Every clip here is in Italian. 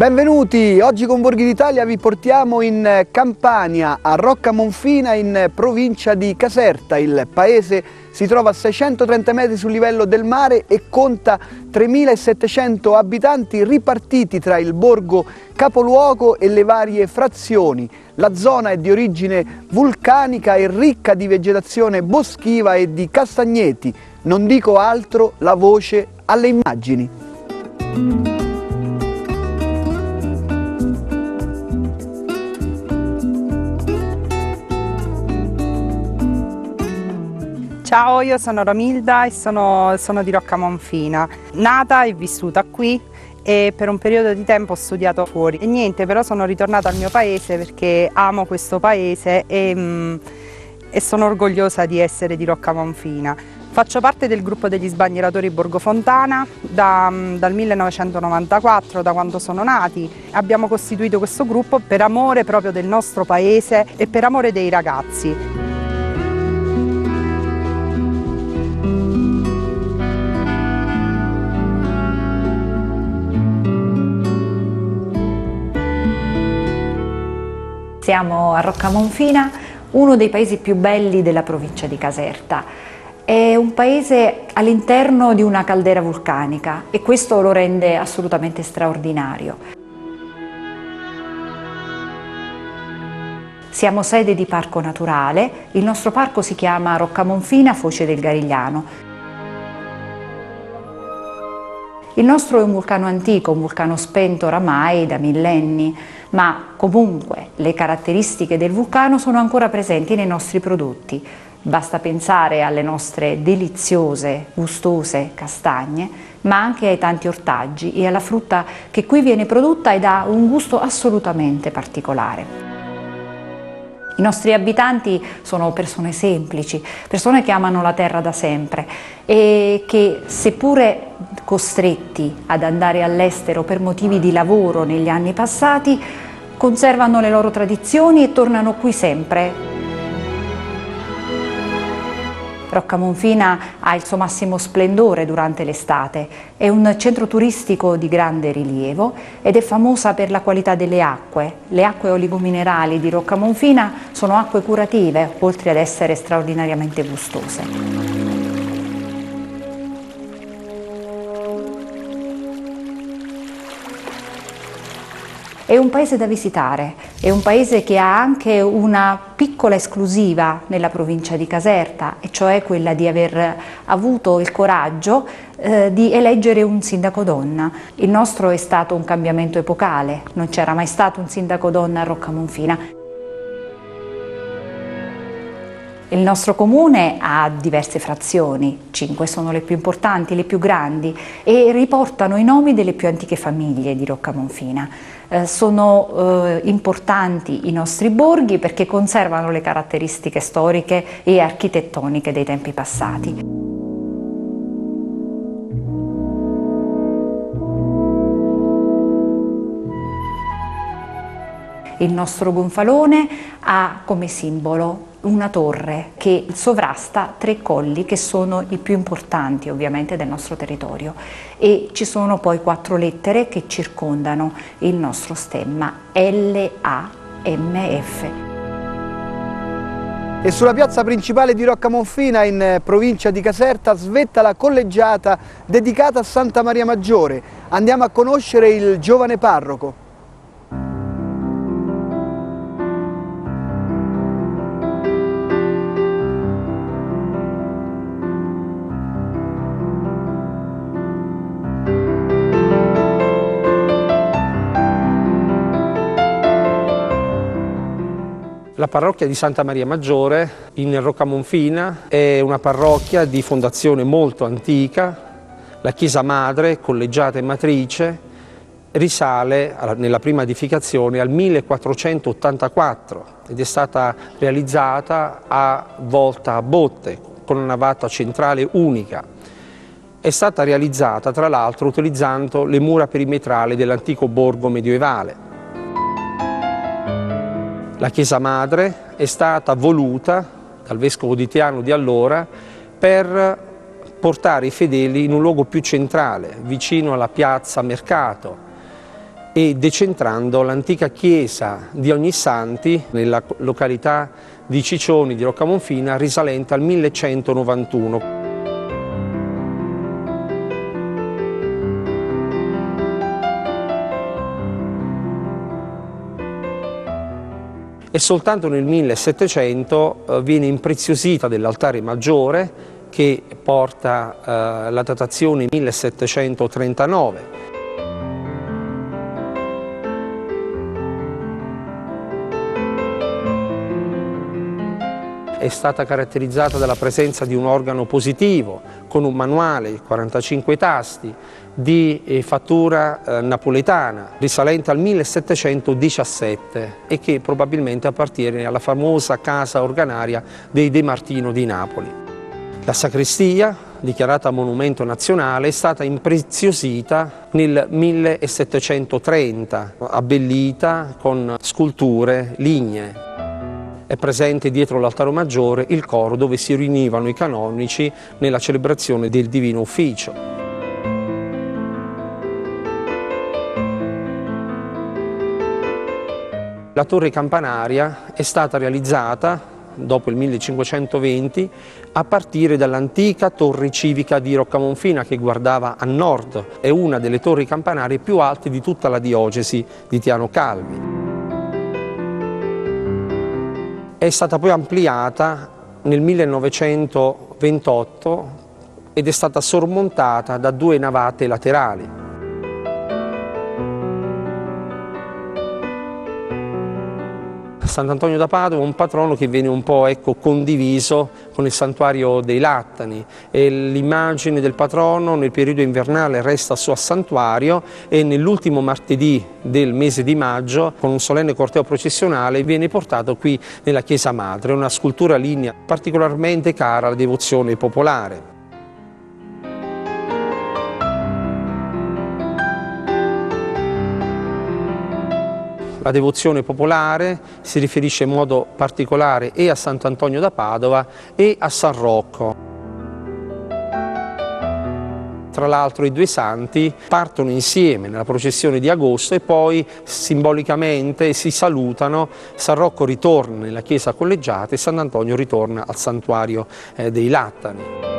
Benvenuti, oggi con Borghi d'Italia vi portiamo in Campania, a Rocca Monfina, in provincia di Caserta. Il paese si trova a 630 metri sul livello del mare e conta 3.700 abitanti ripartiti tra il borgo capoluogo e le varie frazioni. La zona è di origine vulcanica e ricca di vegetazione boschiva e di castagneti. Non dico altro, la voce alle immagini. Ciao, io sono Romilda e sono di Rocca Monfina. Nata e vissuta qui e per un periodo di tempo ho studiato fuori. E niente, però sono ritornata al mio paese perché amo questo paese e sono orgogliosa di essere di Rocca Monfina. Faccio parte del gruppo degli sbandieratori Borgo Fontana dal 1994, da quando sono nati. Abbiamo costituito questo gruppo per amore proprio del nostro paese e per amore dei ragazzi. Siamo a Rocca Monfina, uno dei paesi più belli della provincia di Caserta. È un paese all'interno di una caldera vulcanica e questo lo rende assolutamente straordinario. Siamo sede di parco naturale, il nostro parco si chiama Rocca Monfina Foce del Garigliano. Il nostro è un vulcano antico, un vulcano spento oramai da millenni, ma comunque le caratteristiche del vulcano sono ancora presenti nei nostri prodotti. Basta pensare alle nostre deliziose, gustose castagne, ma anche ai tanti ortaggi e alla frutta che qui viene prodotta ed ha un gusto assolutamente particolare. I nostri abitanti sono persone semplici, persone che amano la terra da sempre e che, seppure costretti ad andare all'estero per motivi di lavoro negli anni passati, conservano le loro tradizioni e tornano qui sempre. Rocca Monfina ha il suo massimo splendore durante l'estate, è un centro turistico di grande rilievo ed è famosa per la qualità delle acque. Le acque oligominerali di Rocca Monfina sono acque curative, oltre ad essere straordinariamente gustose. È un paese da visitare, è un paese che ha anche una piccola esclusiva nella provincia di Caserta, e cioè quella di aver avuto il coraggio di eleggere un sindaco donna. Il nostro è stato un cambiamento epocale, non c'era mai stato un sindaco donna a Rocca Monfina. Il nostro comune ha diverse frazioni, 5 sono le più importanti, le più grandi, e riportano i nomi delle più antiche famiglie di Rocca Monfina. Sono importanti i nostri borghi perché conservano le caratteristiche storiche e architettoniche dei tempi passati. Il nostro gonfalone ha come simbolo una torre che sovrasta 3 colli che sono i più importanti ovviamente del nostro territorio, e ci sono poi 4 lettere che circondano il nostro stemma, LAMF. E sulla piazza principale di Rocca Monfina, in provincia di Caserta, svetta la collegiata dedicata a Santa Maria Maggiore. Andiamo a conoscere il giovane parroco. La parrocchia di Santa Maria Maggiore in Rocca Monfina è una parrocchia di fondazione molto antica. La chiesa madre, collegiata e matrice, risale nella prima edificazione al 1484 ed è stata realizzata a volta a botte con una navata centrale unica. È stata realizzata tra l'altro utilizzando le mura perimetrali dell'antico borgo medievale. La chiesa madre è stata voluta dal vescovo di Teano di allora per portare i fedeli in un luogo più centrale, vicino alla piazza Mercato, e decentrando l'antica chiesa di Ognissanti nella località di Ciccioni di Roccamonfina risalente al 1191. E soltanto nel 1700 viene impreziosita dell'altare maggiore che porta la datazione 1739. È stata caratterizzata dalla presenza di un organo positivo con un manuale, 45 tasti, di fattura napoletana, risalente al 1717 e che probabilmente appartiene alla famosa casa organaria dei De Martino di Napoli. La sacrestia, dichiarata monumento nazionale, è stata impreziosita nel 1730, abbellita con sculture lignee. È presente dietro l'altare maggiore il coro dove si riunivano i canonici nella celebrazione del Divino Ufficio. La torre campanaria è stata realizzata dopo il 1520 a partire dall'antica torre civica di Roccamonfina che guardava a nord. È una delle torri campanarie più alte di tutta la diocesi di Tiano Calvi. È stata poi ampliata nel 1928 ed è stata sormontata da 2 navate laterali. Sant'Antonio da Padova è un patrono che viene un po' condiviso con il santuario dei Lattani e l'immagine del patrono nel periodo invernale resta su a santuario e nell'ultimo martedì del mese di maggio con un solenne corteo processionale viene portato qui nella chiesa madre, una scultura lignea particolarmente cara alla devozione popolare. La devozione popolare si riferisce in modo particolare e a Sant'Antonio da Padova e a San Rocco. Tra l'altro i 2 santi partono insieme nella processione di agosto e poi simbolicamente si salutano. San Rocco ritorna nella chiesa collegiata e Sant'Antonio ritorna al santuario dei Lattani.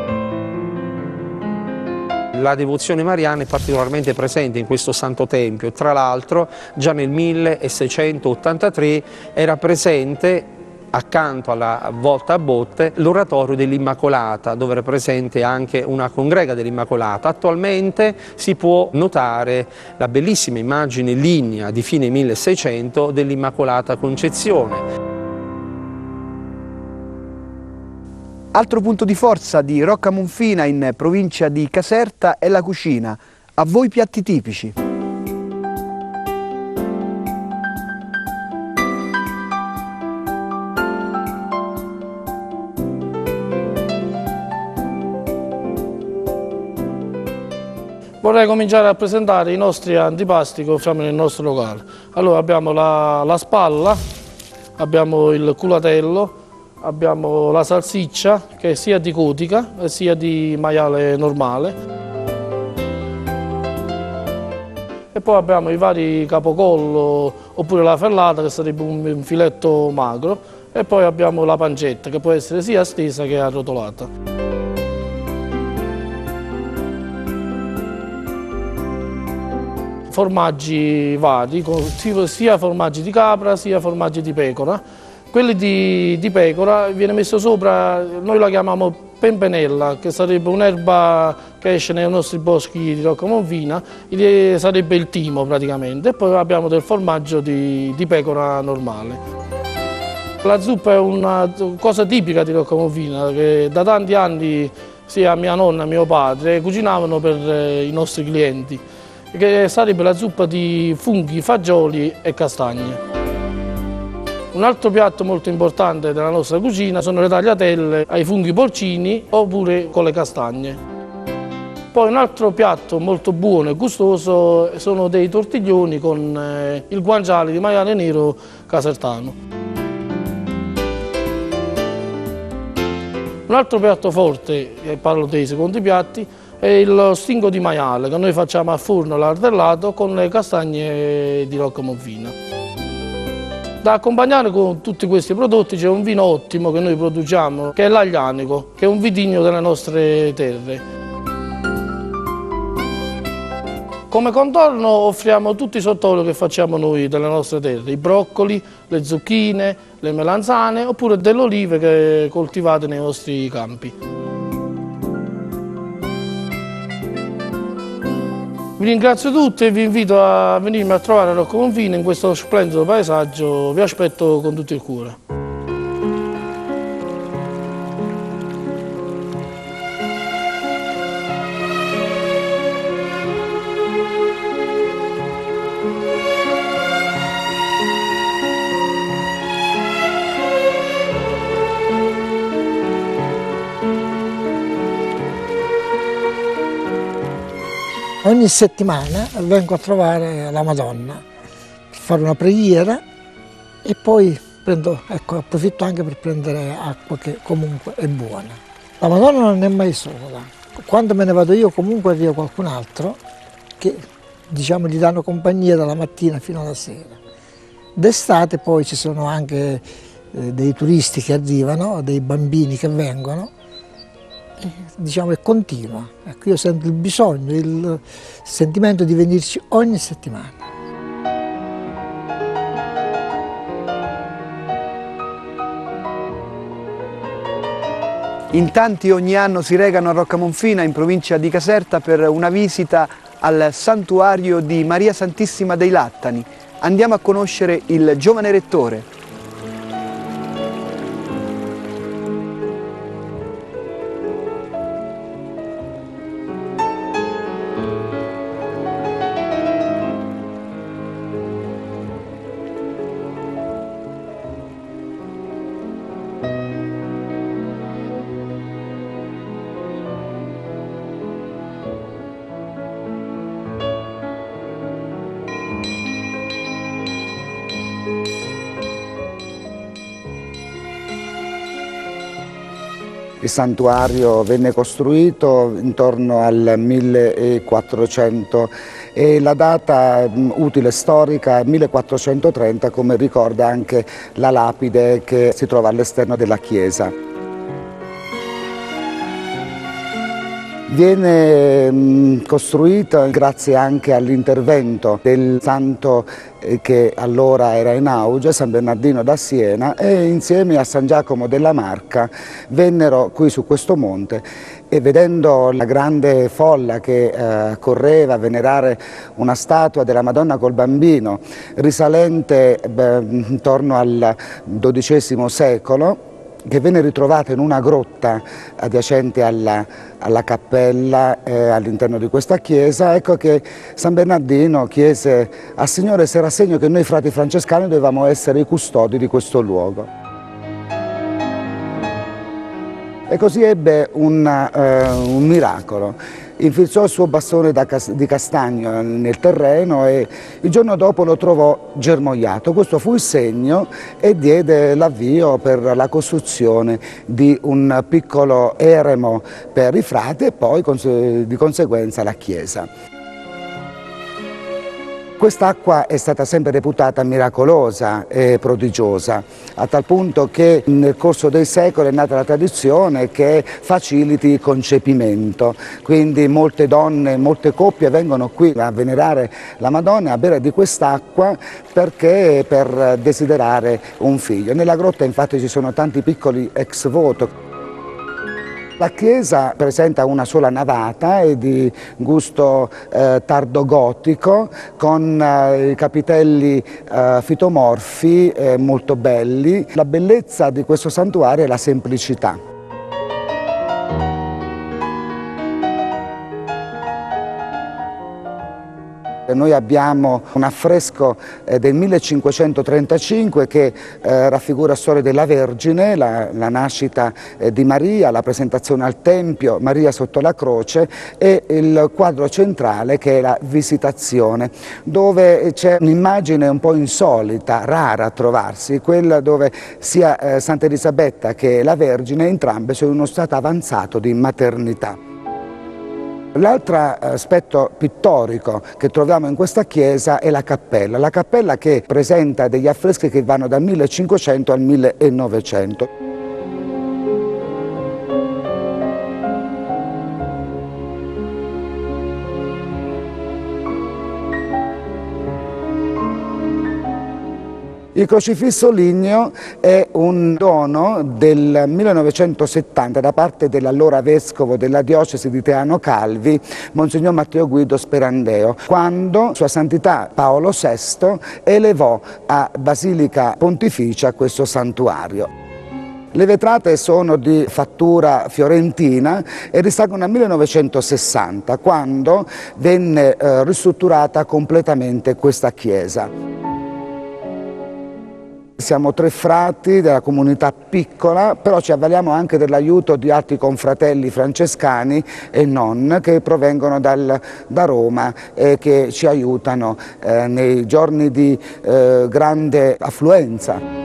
La devozione mariana è particolarmente presente in questo santo tempio, tra l'altro già nel 1683 era presente accanto alla volta a botte l'oratorio dell'Immacolata, dove era presente anche una congrega dell'Immacolata. Attualmente si può notare la bellissima immagine lignea di fine 1600 dell'Immacolata Concezione. Altro punto di forza di Roccamonfina in provincia di Caserta è la cucina. A voi piatti tipici. Vorrei cominciare a presentare i nostri antipasti che offriamo nel nostro locale. Allora abbiamo la spalla, abbiamo il culatello, abbiamo la salsiccia che è sia di cotica sia di maiale normale. E poi abbiamo i vari capocollo oppure la ferrata che sarebbe un filetto magro. E poi abbiamo la pancetta che può essere sia stesa che arrotolata. Formaggi vari, sia formaggi di capra sia formaggi di pecora. Quelli di pecora viene messo sopra, noi la chiamiamo pempenella, che sarebbe un'erba che esce nei nostri boschi di Roccamonfina, sarebbe il timo praticamente. E poi abbiamo del formaggio di pecora normale. La zuppa è una cosa tipica di Roccamonfina, che da tanti anni sia mia nonna e mio padre cucinavano per i nostri clienti, che sarebbe la zuppa di funghi, fagioli e castagne. Un altro piatto molto importante della nostra cucina sono le tagliatelle ai funghi porcini oppure con le castagne. Poi un altro piatto molto buono e gustoso sono dei tortiglioni con il guanciale di maiale nero casertano. Un altro piatto forte, e parlo dei secondi piatti, e il stinco di maiale che noi facciamo al forno lardellato con le castagne di Rocca Monfina. Da accompagnare con tutti questi prodotti c'è un vino ottimo che noi produciamo, che è l'Aglianico, che è un vitigno delle nostre terre. Come contorno offriamo tutti i sottoli che facciamo noi delle nostre terre, i broccoli, le zucchine, le melanzane oppure delle olive coltivate nei nostri campi. Vi ringrazio tutti e vi invito a venirmi a trovare a Rocca Monfina in questo splendido paesaggio, vi aspetto con tutto il cuore. Ogni settimana vengo a trovare la Madonna per fare una preghiera e poi approfitto anche per prendere acqua che comunque è buona. La Madonna non è mai sola, quando me ne vado io comunque arriva qualcun altro che gli danno compagnia dalla mattina fino alla sera. D'estate poi ci sono anche dei turisti che arrivano, dei bambini che vengono. È continua. Ecco, io sento il bisogno, il sentimento di venirci ogni settimana. In tanti ogni anno si recano a Rocca Monfina, in provincia di Caserta, per una visita al santuario di Maria Santissima dei Lattani. Andiamo a conoscere il giovane rettore. Il santuario venne costruito intorno al 1400 e la data utile storica è 1430, come ricorda anche la lapide che si trova all'esterno della chiesa. Viene costruita grazie anche all'intervento del santo che allora era in auge, San Bernardino da Siena, e insieme a San Giacomo della Marca vennero qui su questo monte e vedendo la grande folla che correva a venerare una statua della Madonna col Bambino risalente intorno al XII secolo, che venne ritrovata in una grotta adiacente alla cappella all'interno di questa chiesa, ecco che San Bernardino chiese al Signore se era segno che noi frati francescani dovevamo essere i custodi di questo luogo. E così ebbe un miracolo. Infilzò il suo bastone di castagno nel terreno e il giorno dopo lo trovò germogliato. Questo fu il segno e diede l'avvio per la costruzione di un piccolo eremo per i frati e poi di conseguenza la chiesa. Quest'acqua è stata sempre reputata miracolosa e prodigiosa, a tal punto che nel corso dei secoli è nata la tradizione che faciliti il concepimento, quindi molte donne, molte coppie vengono qui a venerare la Madonna e a bere di quest'acqua per desiderare un figlio. Nella grotta infatti ci sono tanti piccoli ex voto. La chiesa presenta una sola navata, è di gusto tardogotico, con i capitelli fitomorfi molto belli. La bellezza di questo santuario è la semplicità. Noi abbiamo un affresco del 1535 che raffigura la storia della Vergine, la nascita di Maria, la presentazione al Tempio, Maria sotto la croce, e il quadro centrale che è la Visitazione, dove c'è un'immagine un po' insolita, rara a trovarsi, quella dove sia Santa Elisabetta che la Vergine entrambe sono in uno stato avanzato di maternità. L'altro aspetto pittorico che troviamo in questa chiesa è la cappella che presenta degli affreschi che vanno dal 1500 al 1900. Il crocifisso ligneo è un dono del 1970 da parte dell'allora vescovo della diocesi di Teano Calvi, Monsignor Matteo Guido Sperandeo, quando Sua Santità Paolo VI elevò a Basilica Pontificia questo santuario. Le vetrate sono di fattura fiorentina e risalgono al 1960, quando venne ristrutturata completamente questa chiesa. Siamo 3 frati della comunità piccola, però ci avvaliamo anche dell'aiuto di altri confratelli francescani e non, che provengono da Roma e che ci aiutano nei giorni di grande affluenza.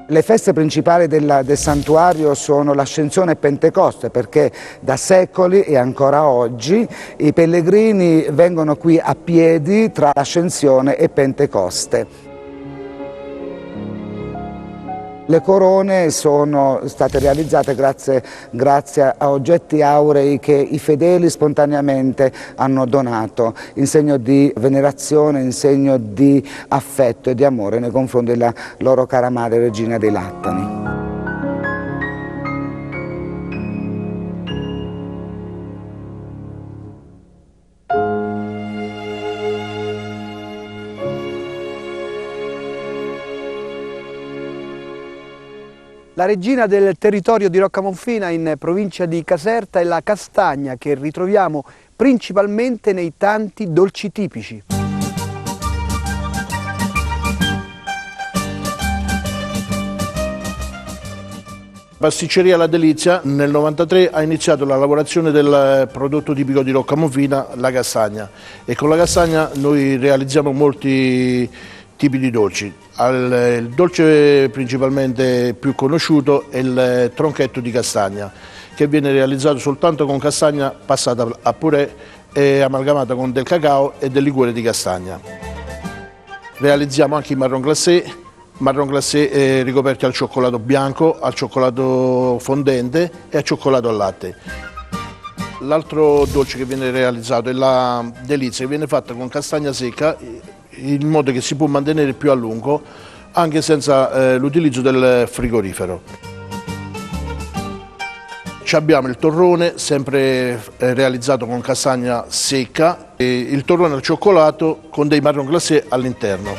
Le feste principali del santuario sono l'Ascensione e Pentecoste, perché da secoli e ancora oggi i pellegrini vengono qui a piedi tra l'Ascensione e Pentecoste. Le corone sono state realizzate grazie a oggetti aurei che i fedeli spontaneamente hanno donato in segno di venerazione, in segno di affetto e di amore nei confronti della loro cara madre Regina dei Lattani. La regina del territorio di Roccamonfina in provincia di Caserta è la castagna, che ritroviamo principalmente nei tanti dolci tipici. Pasticceria La Delizia nel 1993 ha iniziato la lavorazione del prodotto tipico di Roccamonfina, la castagna, e con la castagna noi realizziamo molti tipi di dolci. Il dolce principalmente più conosciuto è il tronchetto di castagna, che viene realizzato soltanto con castagna passata a purè e amalgamata con del cacao e del liquore di castagna. Realizziamo anche i marron glacé ricoperti al cioccolato bianco, al cioccolato fondente e al cioccolato al latte. L'altro dolce che viene realizzato è la delizia, che viene fatta con castagna secca, in modo che si può mantenere più a lungo anche senza l'utilizzo del frigorifero. Abbiamo il torrone, sempre realizzato con castagna secca, e il torrone al cioccolato con dei marron glacé all'interno.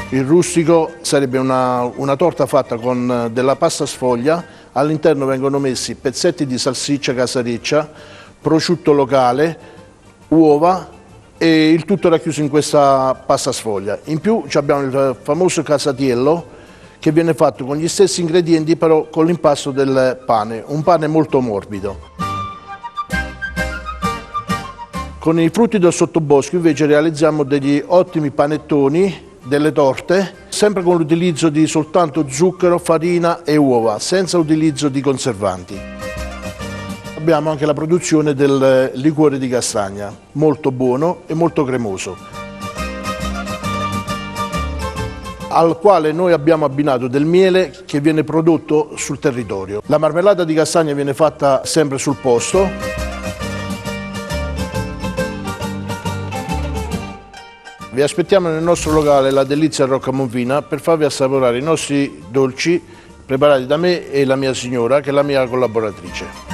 Il rustico sarebbe una torta fatta con della pasta sfoglia, all'interno vengono messi pezzetti di salsiccia casareccia, prosciutto locale, uova, e il tutto racchiuso in questa pasta sfoglia. In più abbiamo il famoso casatiello, che viene fatto con gli stessi ingredienti però con l'impasto del pane, un pane molto morbido. Con i frutti del sottobosco invece realizziamo degli ottimi panettoni, delle torte, sempre con l'utilizzo di soltanto zucchero, farina e uova, senza utilizzo di conservanti. Abbiamo anche la produzione del liquore di castagna, molto buono e molto cremoso, al quale noi abbiamo abbinato del miele che viene prodotto sul territorio. La marmellata di castagna viene fatta sempre sul posto. Vi aspettiamo nel nostro locale La Delizia a Roccamonfina per farvi assaporare i nostri dolci preparati da me e la mia signora, che è la mia collaboratrice.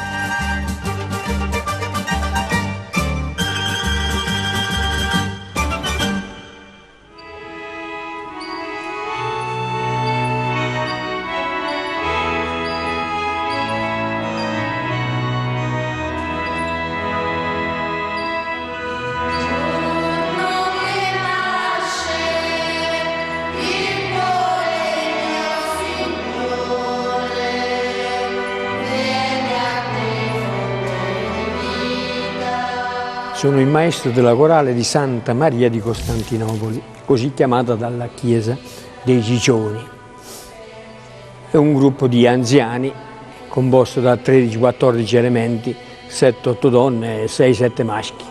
Sono il maestro della corale di Santa Maria di Costantinopoli, così chiamata dalla Chiesa dei Gigioni. è un gruppo di anziani composto da 13-14 elementi, 7-8 donne e 6-7 maschi.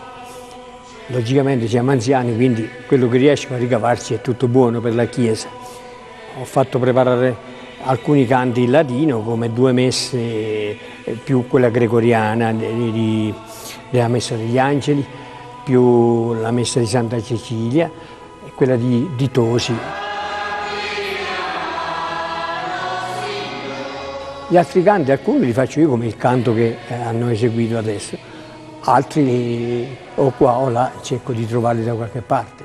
Logicamente siamo anziani, quindi quello che riescono a ricavarsi è tutto buono per la Chiesa. Ho fatto preparare alcuni canti in latino, come 2 messe più quella gregoriana della Messa degli Angeli, più la Messa di Santa Cecilia e quella di Tosi. Gli altri canti, alcuni li faccio io, come il canto che hanno eseguito adesso, altri o qua o là cerco di trovarli da qualche parte.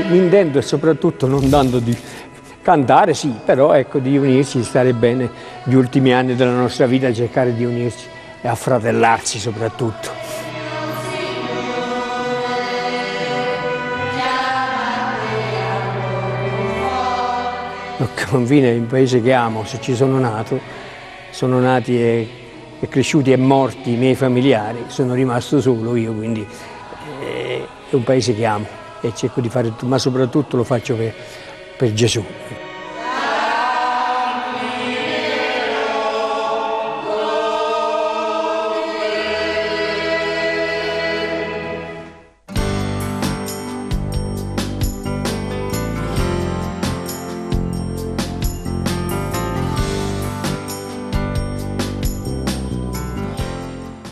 Mi intendo soprattutto non tanto di cantare, sì, però ecco, di unirci, di stare bene gli ultimi anni della nostra vita, cercare di unirci e affratellarsi soprattutto. Roccamonfina è un paese che amo, se ci sono nato, sono nati e cresciuti e morti i miei familiari, sono rimasto solo io, quindi è un paese che amo e cerco di fare tutto, ma soprattutto lo faccio per Gesù.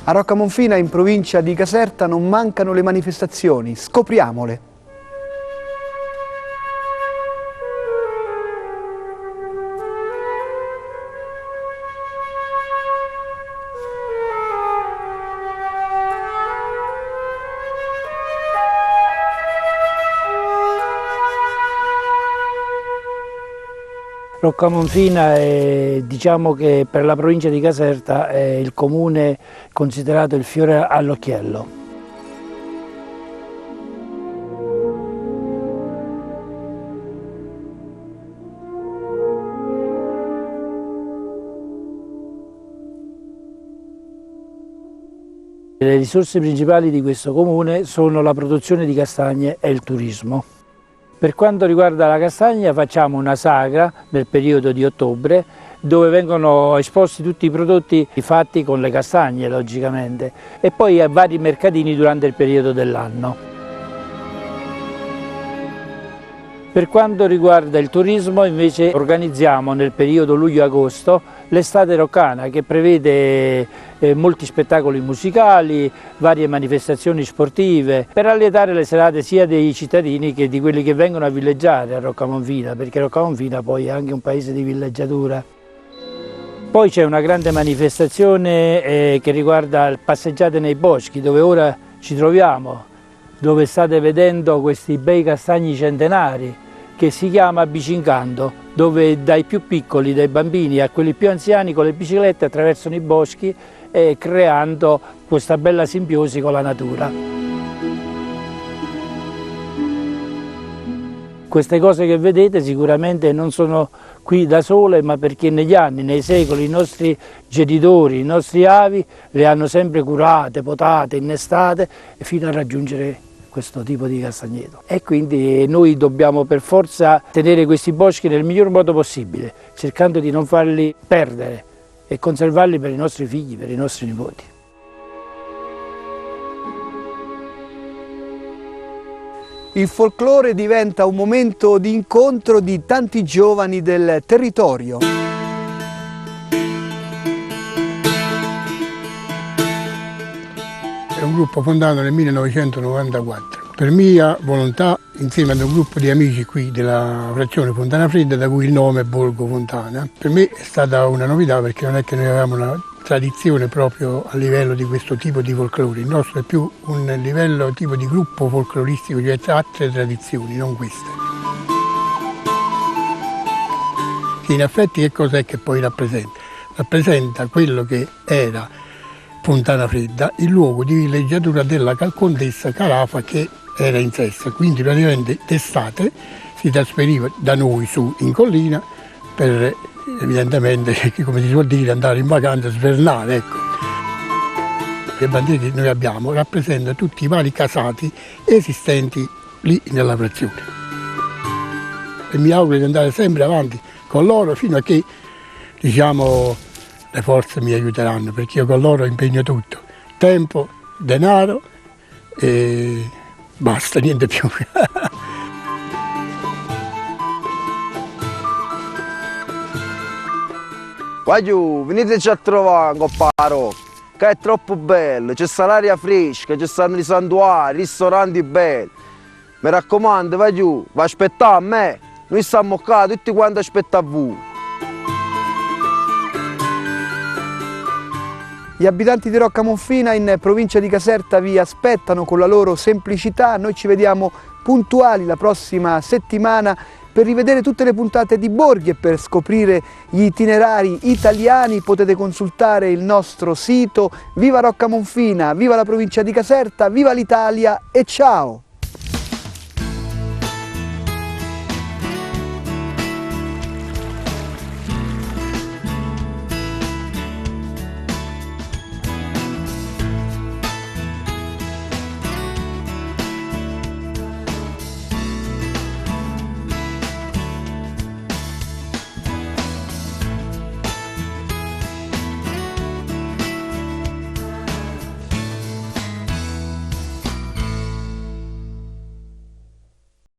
A Roccamonfina, in provincia di Caserta, non mancano le manifestazioni, scopriamole. Roccamonfina è, diciamo che per la provincia di Caserta è il comune considerato il fiore all'occhiello. Le risorse principali di questo comune sono la produzione di castagne e il turismo. Per quanto riguarda la castagna facciamo una sagra nel periodo di ottobre dove vengono esposti tutti i prodotti fatti con le castagne logicamente e poi a vari mercatini durante il periodo dell'anno. Per quanto riguarda il turismo invece organizziamo nel periodo luglio-agosto l'estate roccana che prevede molti spettacoli musicali, varie manifestazioni sportive per allietare le serate sia dei cittadini che di quelli che vengono a villeggiare a Roccamonfina, perché Roccamonfina poi è anche un paese di villeggiatura. Poi c'è una grande manifestazione che riguarda passeggiate nei boschi dove ora ci troviamo, dove state vedendo questi bei castagni centenari che si chiama Bicincanto, dove dai più piccoli, dai bambini a quelli più anziani con le biciclette attraversano i boschi creando questa bella simbiosi con la natura. Queste cose che vedete sicuramente non sono qui da sole, ma perché negli anni, nei secoli, i nostri genitori, i nostri avi le hanno sempre curate, potate, innestate fino a raggiungere questo tipo di castagneto. E quindi noi dobbiamo per forza tenere questi boschi nel miglior modo possibile, cercando di non farli perdere e conservarli per i nostri figli, per i nostri nipoti. Il folklore diventa un momento di incontro di tanti giovani del territorio. È un gruppo fondato nel 1994. Per mia volontà, insieme ad un gruppo di amici qui della frazione Fontana Fredda, da cui il nome Borgo Fontana, per me è stata una novità perché non è che noi avevamo una tradizione proprio a livello di questo tipo di folklore. Il nostro è più un livello tipo di gruppo folcloristico, cioè altre tradizioni, non queste. Che in effetti che cos'è che poi rappresenta? Rappresenta quello che era Fontana Fredda, il luogo di villeggiatura della contessa Carafa che era in Sessa, quindi praticamente d'estate si trasferiva da noi su in collina per evidentemente, come si suol dire, andare in vacanza, svernare, ecco. Le bandiere che noi abbiamo rappresentano tutti i vari casati esistenti lì nella frazione. E mi auguro di andare sempre avanti con loro fino a che, diciamo, le forze mi aiuteranno, perché io con loro impegno tutto, tempo, denaro e basta, niente più. Vai giù, veniteci a trovare, comparo, che è troppo bello, c'è l'aria fresca, ci stanno i santuari, ristoranti belli. Mi raccomando, vai giù, vai a aspettare a me, noi stiamo qua, tutti quanti aspettano a voi. Gli abitanti di Rocca Monfina in provincia di Caserta vi aspettano con la loro semplicità. Noi ci vediamo puntuali la prossima settimana per rivedere tutte le puntate di Borghi e per scoprire gli itinerari italiani potete consultare il nostro sito. Viva Rocca Monfina, viva la provincia di Caserta, viva l'Italia e ciao!